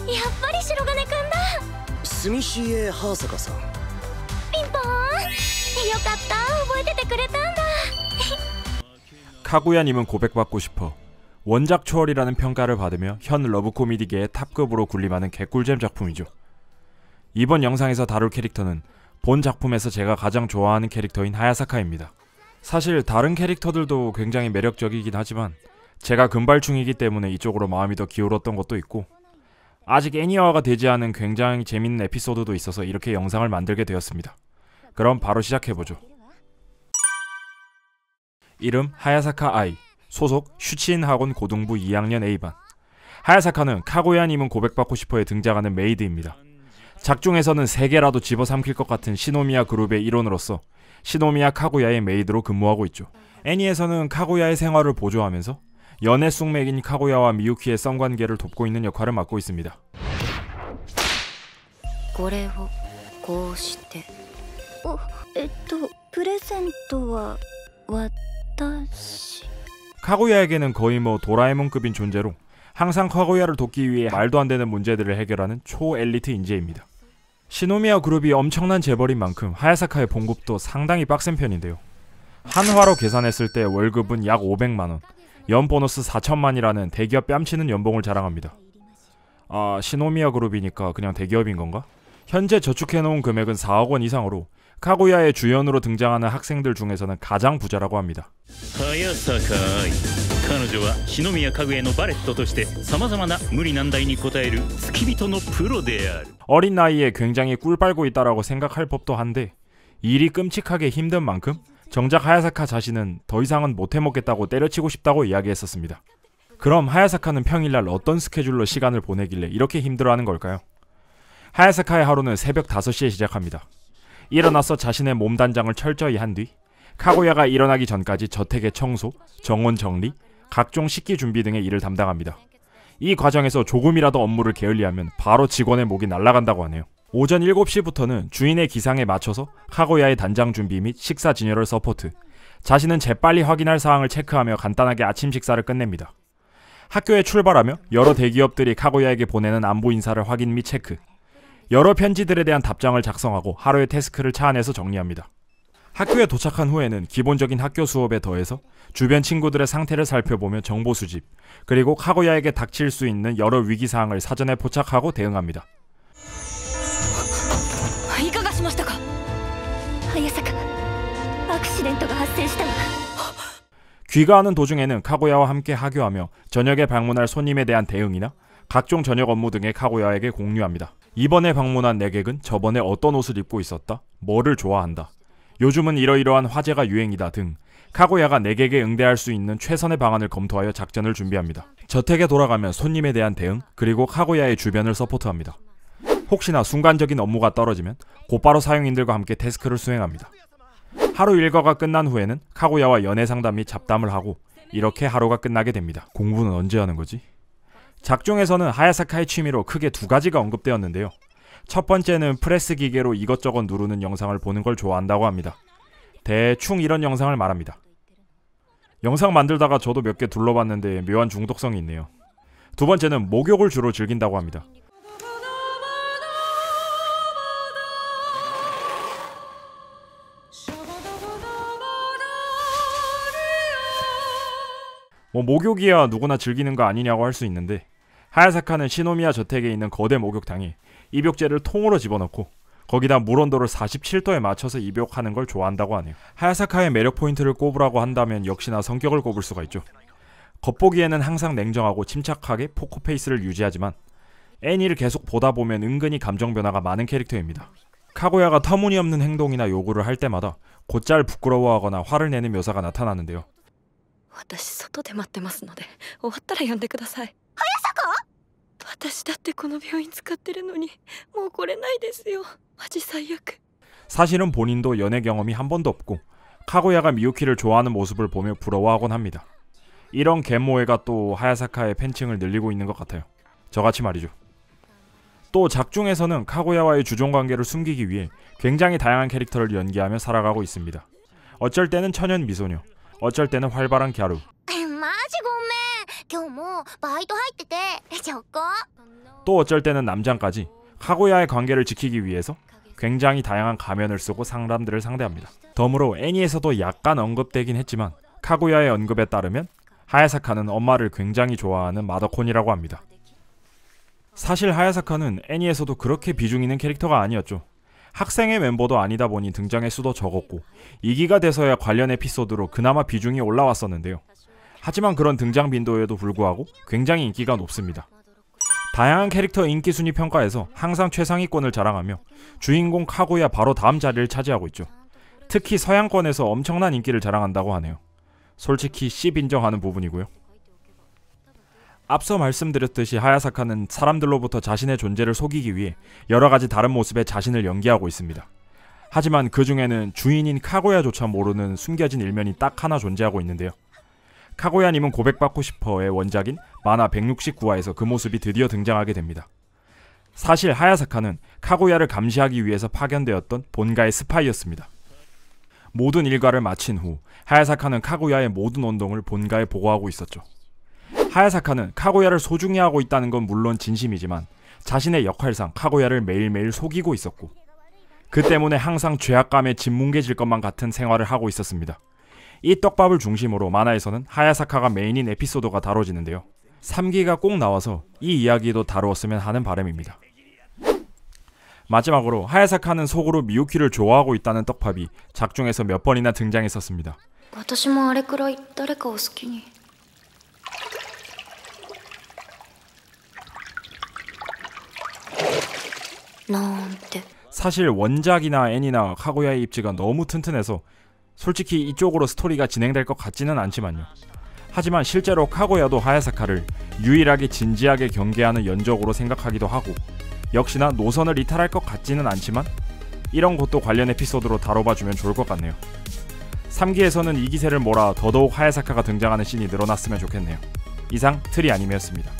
やっぱり白金くんだ。住重ハーサカさん。ピンポーン。よかった、覚えててくれたんだ。카구야님은 고백받고 싶어 원작 초월이라는 평가를 받으며 현 러브 코미디계의 탑급으로 군림하는 개꿀잼 작품이죠. 이번 영상에서 다룰 캐릭터는 본 작품에서 제가 가장 좋아하는 캐릭터인 하야사카입니다. 사실 다른 캐릭터들도 굉장히 매력적이긴 하지만 제가 금발충이기 때문에 이쪽으로 마음이 더 기울었던 것도 있고, 아직 애니화가 되지 않은 굉장히 재밌는 에피소드도 있어서 이렇게 영상을 만들게 되었습니다. 그럼 바로 시작해보죠. 이름 하야사카 아이, 소속 슈치인 학원 고등부 2학년 A반. 하야사카는 카구야님은 고백받고 싶어에 등장하는 메이드입니다. 작중에서는 3개라도 집어삼킬 것 같은 시노미야 그룹의 일원으로서 시노미야 카구야의 메이드로 근무하고 있죠. 애니에서는 카구야의 생활을 보조하면서 연애 쑥맥인 카구야와 미유키의 썸관계를 돕고 있는 역할을 맡고 있습니다. これをこうして。プレゼントは私。 카구야에게는 거의 도라에몽급인 존재로 항상 카구야를 돕기 위해 말도 안 되는 문제들을 해결하는 초엘리트 인재입니다. 시노미야 그룹이 엄청난 재벌인 만큼 하야사카의 봉급도 상당히 빡센 편인데요. 한화로 계산했을 때 월급은 약 500만원, 연 보너스 4천만이라는 대기업 뺨치는 연봉을 자랑합니다. 시노미야 그룹이니까 그냥 대기업인 건가? 현재 저축해놓은 금액은 4억 원 이상으로 카구야의 주연으로 등장하는 학생들 중에서는 가장 부자라고 합니다. 하야사카 아이, 彼女は篠宮かぐやのバレットとして様々な無理難題に応える付き人のプロである. 어린 나이에 굉장히 꿀 빨고 있다라고 생각할 법도 한데 일이 끔찍하게 힘든 만큼 정작 하야사카 자신은 더 이상은 못해먹겠다고 때려치고 싶다고 이야기했었습니다. 그럼 하야사카는 평일날 어떤 스케줄로 시간을 보내길래 이렇게 힘들어하는 걸까요? 하야사카의 하루는 새벽 5시에 시작합니다. 일어나서 자신의 몸 단장을 철저히 한 뒤 카구야가 일어나기 전까지 저택의 청소, 정원 정리, 각종 식기 준비 등의 일을 담당합니다. 이 과정에서 조금이라도 업무를 게을리하면 바로 직원의 목이 날아간다고 하네요. 오전 7시부터는 주인의 기상에 맞춰서 카구야의 단장 준비 및 식사 진열을 서포트, 자신은 재빨리 확인할 사항을 체크하며 간단하게 아침 식사를 끝냅니다. 학교에 출발하며 여러 대기업들이 카구야에게 보내는 안부 인사를 확인 및 체크, 여러 편지들에 대한 답장을 작성하고 하루의 태스크를 차 안에서 정리합니다. 학교에 도착한 후에는 기본적인 학교 수업에 더해서 주변 친구들의 상태를 살펴보며 정보 수집, 그리고 카구야에게 닥칠 수 있는 여러 위기사항을 사전에 포착하고 대응합니다. 귀가하는 도중에는 카구야와 함께 하교하며 저녁에 방문할 손님에 대한 대응이나 각종 저녁 업무 등의 카구야에게 공유합니다. 이번에 방문한 내객은 저번에 어떤 옷을 입고 있었다, 뭐를 좋아한다, 요즘은 이러이러한 화제가 유행이다 등 카구야가 내객에 응대할 수 있는 최선의 방안을 검토하여 작전을 준비합니다. 저택에 돌아가면 손님에 대한 대응, 그리고 카구야의 주변을 서포트합니다. 혹시나 순간적인 업무가 떨어지면 곧바로 사용인들과 함께 태스크를 수행합니다. 하루 일과가 끝난 후에는 카구야와 연애 상담 및 잡담을 하고 이렇게 하루가 끝나게 됩니다. 공부는 언제 하는 거지? 작중에서는 하야사카의 취미로 크게 2가지가 언급되었는데요. 첫 번째는 프레스 기계로 이것저것 누르는 영상을 보는 걸 좋아한다고 합니다. 대충 이런 영상을 말합니다. 영상 만들다가 저도 몇 개 둘러봤는데 묘한 중독성이 있네요. 두 번째는 목욕을 주로 즐긴다고 합니다. 목욕이야 누구나 즐기는 거 아니냐고 할 수 있는데 하야사카는 시노미야 저택에 있는 거대 목욕탕에 입욕제를 통으로 집어넣고 거기다 물 온도를 47도에 맞춰서 입욕하는 걸 좋아한다고 하네요. 하야사카의 매력 포인트를 꼽으라고 한다면 역시나 성격을 꼽을 수가 있죠. 겉보기에는 항상 냉정하고 침착하게 포커페이스를 유지하지만 애니를 계속 보다 보면 은근히 감정 변화가 많은 캐릭터입니다. 카구야가 터무니없는 행동이나 요구를 할 때마다 곧잘 부끄러워하거나 화를 내는 묘사가 나타나는데요. 私外で待ってますので終わったら呼んでください。早坂？私だってこの病院使ってるのにもう来れないですよ。マジ最悪。 사실은 본인도 연애 경험이 한 번도 없고 카구야가 미유키를 좋아하는 모습을 보며 부러워하곤 합니다. 이런 갯모애가 또 하야사카의 팬층을 늘리고 있는 것 같아요. 저같이 말이죠. 또 작중에서는 카구야와의 주종관계를 숨기기 위해 굉장히 다양한 캐릭터를 연기하며 살아가고 있습니다. 어쩔 때는 천연 미소녀, 어쩔 때는 활발한 갸루. マジごめん。今日もバイト入ってて。ちょっこ。또 어쩔 때는 남장까지 카구야의 관계를 지키기 위해서 굉장히 다양한 가면을 쓰고 사람들을 상대합니다. 덤으로 애니에서도 약간 언급되긴 했지만 카구야의 언급에 따르면 하야사카는 엄마를 굉장히 좋아하는 마더콘이라고 합니다. 사실 하야사카는 애니에서도 그렇게 비중 있는 캐릭터가 아니었죠. 학생의 멤버도 아니다 보니 등장의 수도 적었고 2기가 돼서야 관련 에피소드로 그나마 비중이 올라왔었는데요. 하지만 그런 등장 빈도에도 불구하고 굉장히 인기가 높습니다. 다양한 캐릭터 인기 순위 평가에서 항상 최상위권을 자랑하며 주인공 카구야 바로 다음 자리를 차지하고 있죠. 특히 서양권에서 엄청난 인기를 자랑한다고 하네요. 솔직히 씹 인정하는 부분이고요. 앞서 말씀드렸듯이 하야사카는 사람들로부터 자신의 존재를 속이기 위해 여러가지 다른 모습의 자신을 연기하고 있습니다. 하지만 그 중에는 주인인 카구야조차 모르는 숨겨진 일면이 딱 하나 존재하고 있는데요. 카구야님은 고백받고 싶어의 원작인 만화 169화에서 그 모습이 드디어 등장하게 됩니다. 사실 하야사카는 카구야를 감시하기 위해서 파견되었던 본가의 스파이였습니다. 모든 일과를 마친 후 하야사카는 카구야의 모든 언동을 본가에 보고하고 있었죠. 하야사카는 카구야를 소중히 하고 있다는 건 물론 진심이지만 자신의 역할상 카구야를 매일매일 속이고 있었고 그 때문에 항상 죄악감에 짓뭉개질 것만 같은 생활을 하고 있었습니다. 이 떡밥을 중심으로 만화에서는 하야사카가 메인인 에피소드가 다뤄지는데요. 3기가 꼭 나와서 이 이야기도 다루었으면 하는 바람입니다. 마지막으로 하야사카는 속으로 미유키를 좋아하고 있다는 떡밥이 작중에서 몇 번이나 등장했었습니다. 私もあれくらい誰かを好きに 사실 원작이나 애니나 카구야의 입지가 너무 튼튼해서 솔직히 이쪽으로 스토리가 진행될 것 같지는 않지만요. 하지만 실제로 카구야도 하야사카를 유일하게 진지하게 경계하는 연적으로 생각하기도 하고 역시나 노선을 이탈할 것 같지는 않지만 이런 것도 관련 에피소드로 다뤄봐주면 좋을 것 같네요. 3기에서는 이 기세를 몰아 더더욱 하야사카가 등장하는 씬이 늘어났으면 좋겠네요. 이상 트리 아니메였습니다.